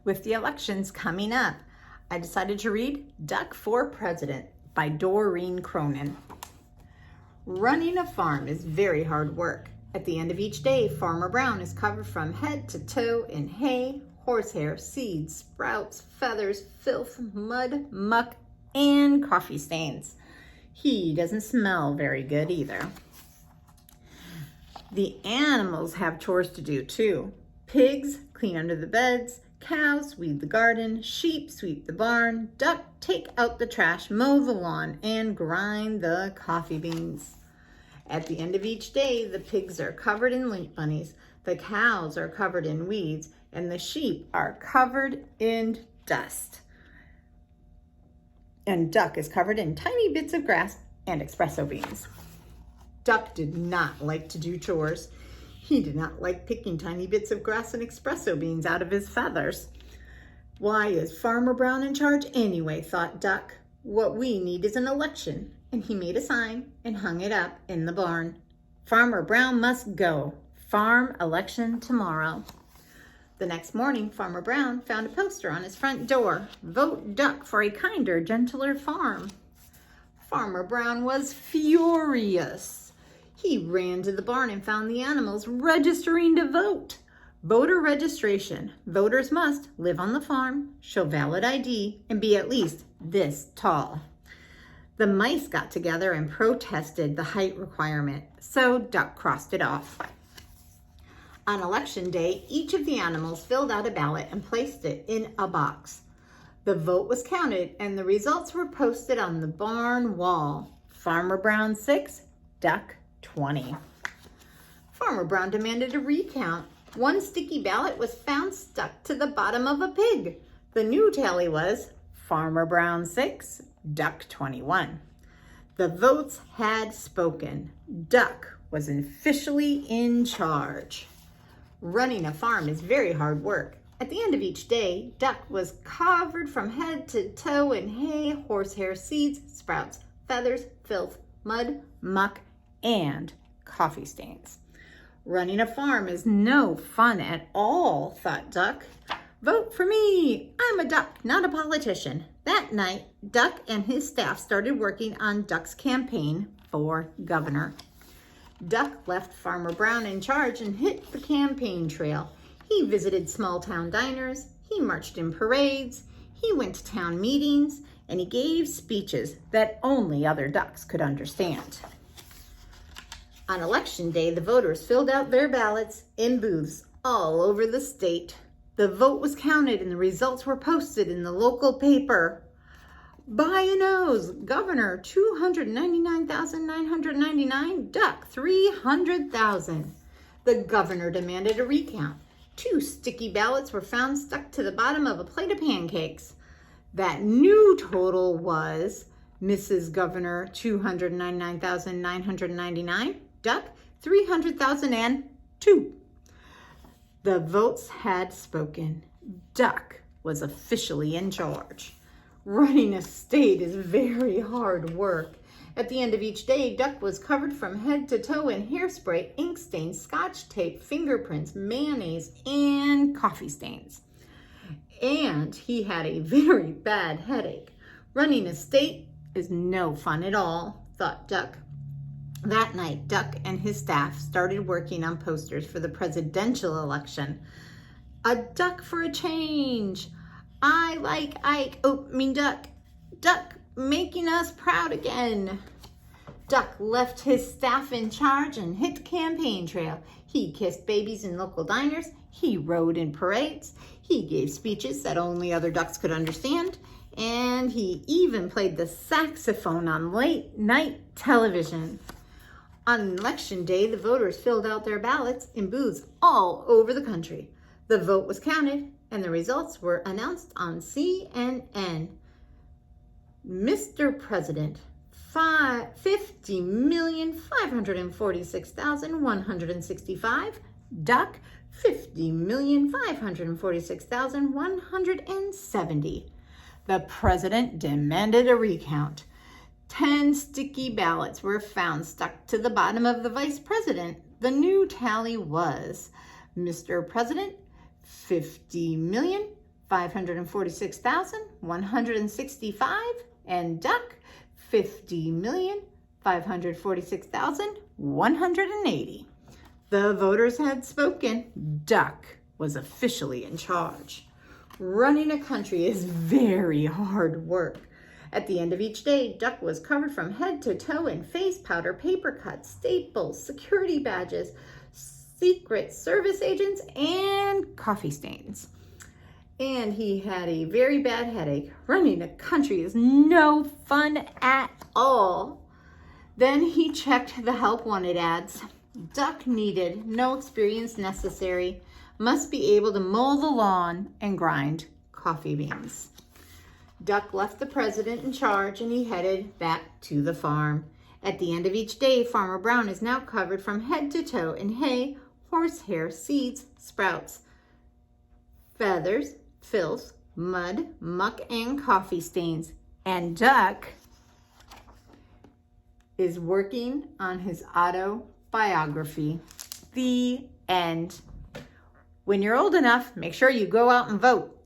With the elections coming up, I decided to read Duck for President by Doreen Cronin. Running a farm is very hard work. At the end of each day, Farmer Brown is covered from head to toe in hay, horsehair, seeds, sprouts, feathers, filth, mud, muck, and coffee stains. He doesn't smell very good either. The animals have chores to do too. Pigs clean under the beds, cows weed the garden, sheep sweep the barn, duck take out the trash, mow the lawn, and grind the coffee beans. At the end of each day, the pigs are covered in lint bunnies, the cows are covered in weeds, and the sheep are covered in dust. And duck is covered in tiny bits of grass and espresso beans. Duck did not like to do chores. He did not like picking tiny bits of grass and espresso beans out of his feathers. Why is Farmer Brown in charge anyway, thought Duck. What we need is an election. And he made a sign and hung it up in the barn. Farmer Brown must go. Farm election tomorrow. The next morning, Farmer Brown found a poster on his front door. Vote Duck for a kinder, gentler farm. Farmer Brown was furious. He ran to the barn and found the animals registering to vote. Voter registration. Voters must live on the farm, show valid ID, and be at least this tall. The mice got together and protested the height requirement, so Duck crossed it off. On election day, each of the animals filled out a ballot and placed it in a box. The vote was counted and the results were posted on the barn wall. Farmer Brown 6, Duck 20. Farmer Brown demanded a recount. One sticky ballot was found stuck to the bottom of a pig. The new tally was Farmer Brown 6, Duck 21. The votes had spoken. Duck was officially in charge. Running a farm is very hard work. At the end of each day, Duck was covered from head to toe in hay, horsehair, seeds, sprouts, feathers, filth, mud, muck, and coffee stains. Running a farm is no fun at all, thought Duck. Vote for me. I'm a duck, not a politician. That night, Duck and his staff started working on Duck's campaign for governor. Duck left Farmer Brown in charge and hit the campaign trail. He visited small town diners, he marched in parades, he went to town meetings, and he gave speeches that only other ducks could understand. On election day, the voters filled out their ballots in booths all over the state. The vote was counted and the results were posted in the local paper. By a nose, Governor 299,999, Duck 300,000. The governor demanded a recount. 2 sticky ballots were found stuck to the bottom of a plate of pancakes. That new total was Mrs. Governor 299,999, Duck 300,002. The votes had spoken. Duck was officially in charge. Running a state is very hard work. At the end of each day, Duck was covered from head to toe in hairspray, ink stains, scotch tape, fingerprints, mayonnaise, and coffee stains. And he had a very bad headache. Running a state is no fun at all, thought Duck. That night, Duck and his staff started working on posters for the presidential election. A duck for a change. I like Ike, Duck. Duck making us proud again. Duck left his staff in charge and hit the campaign trail. He kissed babies in local diners. He rode in parades. He gave speeches that only other ducks could understand. And he even played the saxophone on late night television. On election day, the voters filled out their ballots in booths all over the country. The vote was counted and the results were announced on CNN. Mr. President, 50,546,165. Duck, 50,546,170. The president demanded a recount. 10 sticky ballots were found stuck to the bottom of the vice president. The new tally was Mr. President, 50,546,170. 546,165, and duck, 50,546,180. The voters had spoken. Duck was officially in charge. Running a country is very hard work. At the end of each day, Duck was covered from head to toe in face powder, paper cuts, staples, security badges, Secret Service agents, and coffee stains. And he had a very bad headache. Running a country is no fun at all. Then he checked the help wanted ads. Duck needed no experience necessary, must be able to mow the lawn and grind coffee beans. Duck left the president in charge and he headed back to the farm. At the end of each day, Farmer Brown is now covered from head to toe in hay, horsehair, seeds, sprouts, feathers, filth, mud, muck, and coffee stains. And Duck is working on his autobiography. The end. When you're old enough, make sure you go out and vote.